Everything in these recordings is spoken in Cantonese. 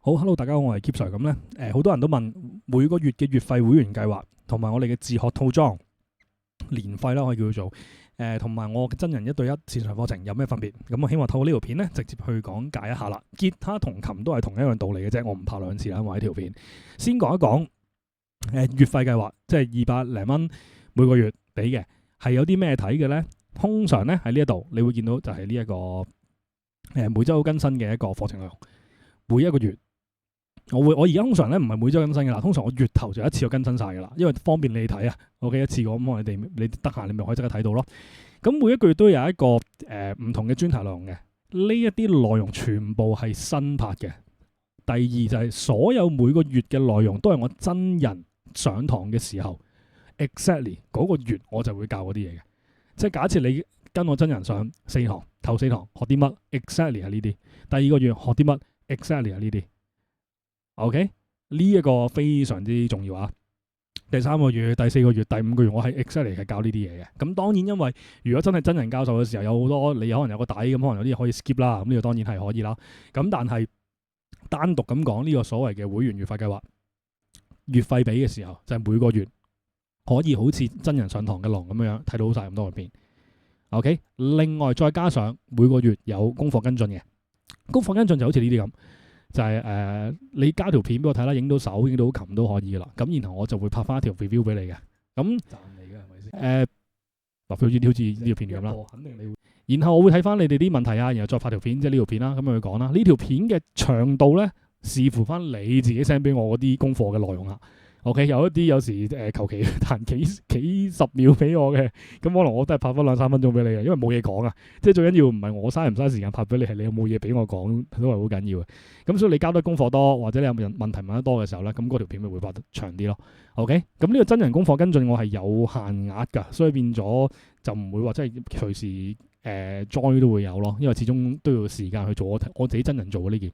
好，Hello，大家好，我係 Keep Sir。咁咧，好多人都問每個月嘅月費會員計劃，同埋我哋嘅自學套裝年費啦，可以叫做同埋我嘅真人1對1線上課程有咩分別？咁我希望透過呢條片咧，直接去講解一下啦。吉他同琴都係同一樣道理嘅啫，我唔拍兩次啦，我喺條片先講一講月費計劃，即係200零蚊每個月俾嘅，係有啲咩睇嘅咧？通常咧喺呢一度，你會見到就係呢一個每週更新嘅一個課程內容，每一個月。我而家通常咧唔係每週更新嘅啦，通常我月頭就一次過更新晒嘅啦，因為方便你睇啊。OK， 一次過咁，你得閒你咪可以即刻睇到咯。咁每一個月都有一個唔同嘅專題內容嘅，呢一啲內容全部係新拍嘅。第二就係所有每個月嘅內容都係我真人上堂嘅時候 exactly 嗰個月我就會教嗰啲嘢嘅。即係假設你跟我真人上4堂，頭4堂學啲乜 exactly 係呢啲，第二個月學啲乜 exactly 係呢啲。OK， 呢一個非常之重要啊！第3個月、第4個月、第5個月，我係 exactly 係教呢啲嘢嘅。咁當然，因為如果真係真人教授嘅時候，有好多你可能有個底，咁可能有啲嘢可以 skip 啦。咁呢個當然係可以啦。咁但係單獨咁講呢個所謂嘅會員月費計劃，月費俾嘅時候就係每個月可以好似真人上堂嘅狼咁樣睇到晒咁多嘅片。OK， 另外再加上每個月有功課跟進嘅，功課跟進就好似呢啲咁。就係你交條片俾我睇啦，影到手、影到琴都可以噶啦。咁然後我就會拍翻一條 review 俾你嘅。咁讚你嘅係咪先？好似呢條片咁啦。肯定你會。然後我會睇翻你哋啲問題啊，然後再拍條片，即係呢條片啦。咁樣去講啦。呢條片嘅長度咧，視乎翻你自己 send 俾我嗰啲功課嘅內容啦。OK， 有一啲有時求其彈幾十秒俾我嘅，咁可能我都係拍翻2-3分鐘俾你嘅，因為冇嘢講啊。即係最緊要唔係我嘥唔嘥時間拍俾你，係你有冇嘢俾我講都係好緊要嘅。咁所以你交得功課多，或者你有問題問得多嘅時候咧，咁嗰條片咪會拍得長啲咯。OK，咁呢個真人功課跟進我係有限額㗎，所以變咗就唔會話即係隨時join 都會有咯，因為始終都要時間去做我自己真人做嘅呢件。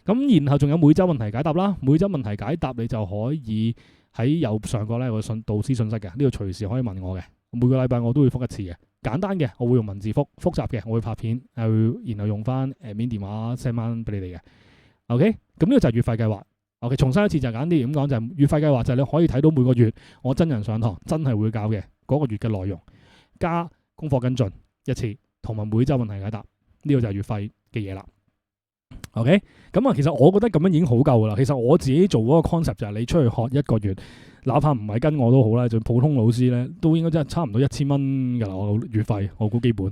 咁然後仲有每週問題解答啦，每週問題解答你就可以喺右上角咧有個導師信息嘅，呢度隨時可以問我嘅，每個禮拜我都會覆一次嘅。簡單嘅我會用文字覆，複雜嘅我會拍片，然後用翻admin電話 send 翻俾你哋嘅。OK， 咁呢個就係月費計劃。OK， 重申一次就簡單啲咁講，就係月費計劃就係你可以睇到每個月我真人上堂真係會教嘅嗰個月嘅內容，加功課跟進一次，同埋每週問題解答，呢個就係月費嘅嘢啦。OK， 咁啊，其實我覺得咁樣已經好夠噶啦。其實我自己做嗰個 concept 就係你出去學1個月，哪怕唔係跟我都好啦，就普通老師咧都應該真係差唔多1000蚊噶啦。我月費我估基本。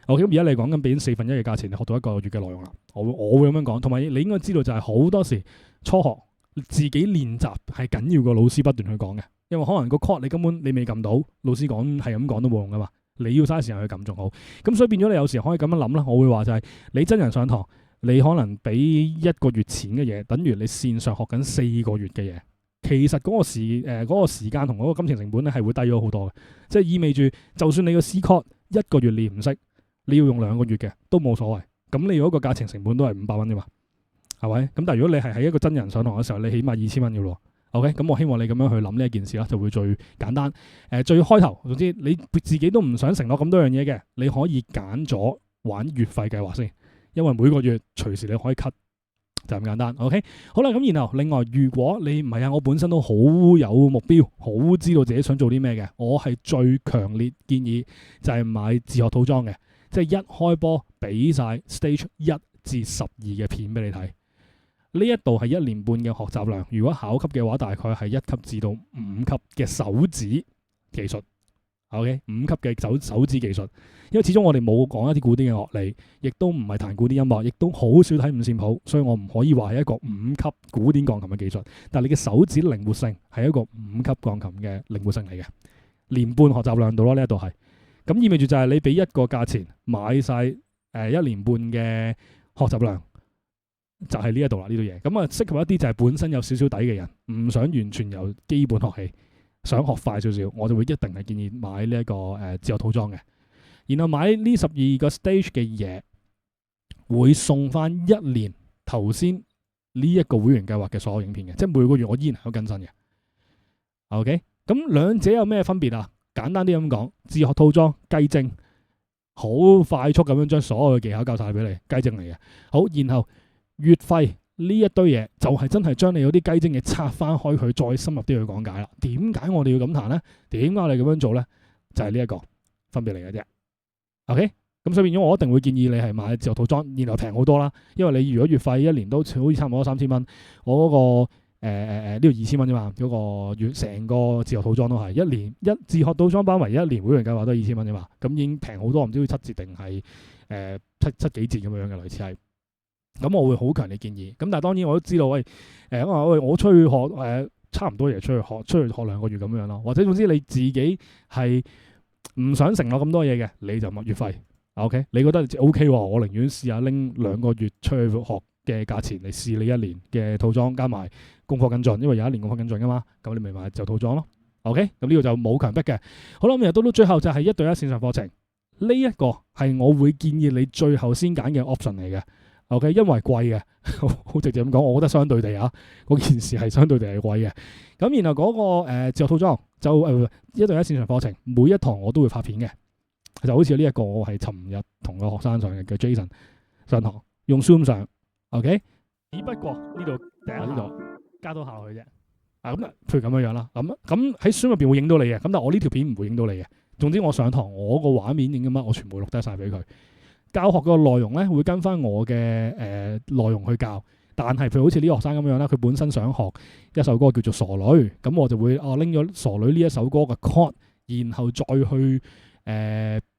OK， 咁而家你講緊俾4分1嘅價錢，你學到1個月嘅內容啦。我會咁樣講，同埋你應該知道就係好多時初學自己練習係緊要過老師不斷去講嘅，因為可能個 code 你根本你未撳到，老師講係咁講都冇用噶嘛。你要嘥時間去撳仲好。咁所以變咗你有時可以咁樣諗啦。我會話就係你真人上堂。你可能俾1個月錢嘅嘢，等於你線上學緊4個月嘅嘢。其實嗰個時間同嗰個金錢成本咧係會低咗好多嘅，即係意味住，就算你個 C code 1個月練唔識，你要用2個月嘅都冇所謂。咁你嗰個價錢成本都係500蚊啫嘛，係咪？咁但係如果你係喺一個真人上堂嘅時候，你起碼2000蚊嘅咯。OK，咁我希望你咁樣去諗呢一件事啦，就會最簡單。最開頭，總之你自己都唔想承諾咁多樣嘢嘅，你可以揀咗玩月費計劃先。因為每個月隨時你可以 cut， 就咁簡單。OK， 好啦，咁然後另外，如果你唔係啊，我本身都好有目標，好知道自己想做啲咩嘅，我係最強烈建議就係買自學套裝嘅，即係一開波俾晒 stage 1至12嘅片俾你睇。呢一度係1年半嘅學習量，如果考級嘅話，大概係1級至到5級嘅手指技術。OK， 5級嘅手指技術，因為始終我哋冇講一啲古典嘅樂理，亦都唔係彈古典音樂，亦都好少睇五線譜，所以我唔可以話係一個5級古典鋼琴嘅技術。但係你嘅手指靈活性係一個5級鋼琴嘅靈活性嚟嘅，年半學習量度咯，呢一度係。咁意味住就係你俾一個價錢買晒1年半嘅學習量，就係呢一度啦，呢度嘢。咁啊，適合一啲就係本身有少少底嘅人，唔想完全由基本學起。想學快少少，我就會一定係建議買呢一個自學套裝嘅。然後買呢12個 stage 嘅嘢，會送翻1年頭先呢一個會員計劃嘅所有影片嘅，即係每個月我依然係有更新嘅。OK， 咁兩者有咩分別啊？簡單啲咁講，自學套裝雞精，好快速咁樣將所有嘅技巧教晒俾你，雞精嚟嘅。好，然後月費呢一堆嘢就係真係將你嗰啲雞精嘢拆翻開佢，再深入啲去講解啦。點解我哋要咁彈咧？點解我哋咁樣做咧？就係呢一個分別嚟嘅啫。OK， 咁所以變咗我一定會建議你係買自學套裝，然後平好多啦。因為你如果月費一年都好似差唔多3000蚊，我嗰個呢度2000蚊啫嘛，嗰個月成個自學套裝都係一年自學套裝包圍一年會員計劃都係2000蚊啫嘛，咁已經平好多，唔知要7折定係七幾折咁樣嘅類似係。咁我會好強烈建議。咁但係當然我都知道，我出去學差唔多嘢出去學2個月咁樣咯，或者總之你自己係唔想承諾咁多嘢嘅，你就月費。OK， 你覺得 OK 喎？我寧願試下拎2個月出去學嘅價錢嚟試你1年嘅套裝，加埋功課跟進，因為有1年功課跟進噶嘛，咁你咪買就套裝咯。OK， 咁呢個就冇強迫嘅。好啦，咁又到最後就係1對1線上課程，呢一個係我會建議你最後先揀嘅 option 嚟嘅。OK， 因為貴嘅，好直接咁講，我覺得相對地嗰件事係相對地係貴嘅。咁然後嗰個自學套裝就1對1線上課程，每一堂我都會拍片嘅，就好似呢一個我係尋日同個學生上嘅Jason 上堂用 Zoom 上 ，OK， 只不過呢度呢度加多下落去啫。咁譬如咁樣啦，咁喺 Zoom 入邊會影到你嘅，咁但係我呢條片唔會影到你嘅。總之我上堂我個畫面影嘅乜，我全部錄低晒俾佢。教學個內容咧會跟翻我嘅內容去教，但係譬如好似呢個學生咁樣啦，佢本身想學一首歌叫做傻女，咁我就會拎咗傻女呢一首歌嘅 chord，然後再去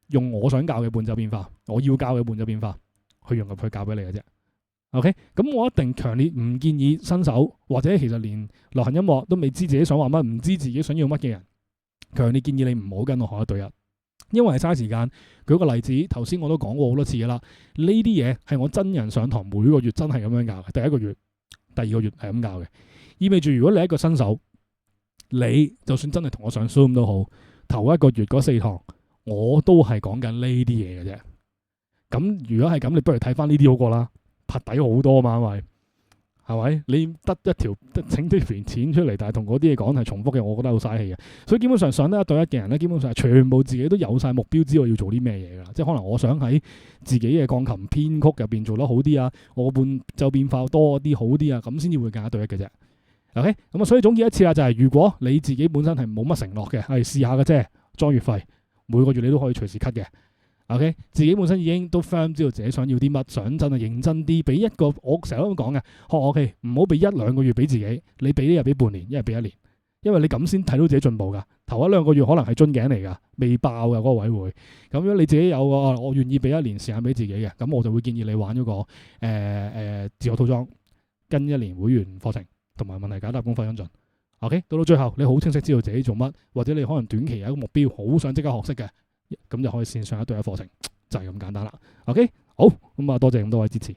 用我想教嘅伴奏變化，我要教嘅伴奏變化去融入去教俾你嘅啫。OK， 咁我一定強烈唔建議新手或者其實連流行音樂都未知自己想話乜，唔知自己想要乜嘅人，強烈建議你唔好跟我學1對1。因為係嘥時間。舉個例子，頭先我都講過好多次㗎啦。呢啲嘢係我真人上堂每個月真係咁樣教嘅。第1個月、第2個月係咁教嘅，意味住如果你係一個新手，你就算真係同我上 Zoom 都好，頭1個月嗰4堂我都係講緊呢啲嘢嘅啫。咁如果係咁，你不如睇翻呢啲好過啦，拍底好多嘛，因為係咪？你得一條整啲錢出嚟，但係同嗰啲嘢講係重複嘅，我覺得好嘥氣嘅。所以基本上上得1對1嘅人咧，基本上係全部自己都有晒目標，知道要做啲咩嘢㗎啦。即係可能我想喺自己嘅鋼琴編曲入邊做得好啲啊，我伴奏變化多啲好啲啊，咁先至會揀1對1嘅啫。OK， 咁啊，所以總結一次啦，就係如果你自己本身係冇乜承諾嘅，係試下嘅啫，裝月費，每個月你都可以隨時 cut 嘅。OK， 自己本身已經都 firm 知道自己想要啲乜，想真係認真啲，俾一個我成日都講嘅，學 OK， 唔好俾1-2個月俾自己，你俾一日俾半年，一日俾1年，因為你咁先睇到自己進步噶。頭1-2個月可能係樽頸嚟噶，未爆噶嗰個位會，咁樣你自己有個我願意俾1年時間俾自己嘅，咁我就會建議你玩嗰個自學套裝，跟1年會員課程同埋問題解答功課跟進。OK， 到最後你好清晰知道自己做乜，或者你可能短期有一個目標，好想即刻學識嘅。咁就可以線上1對1課程，就係咁簡單啦。OK， 好，咁啊，多謝咁多位支持。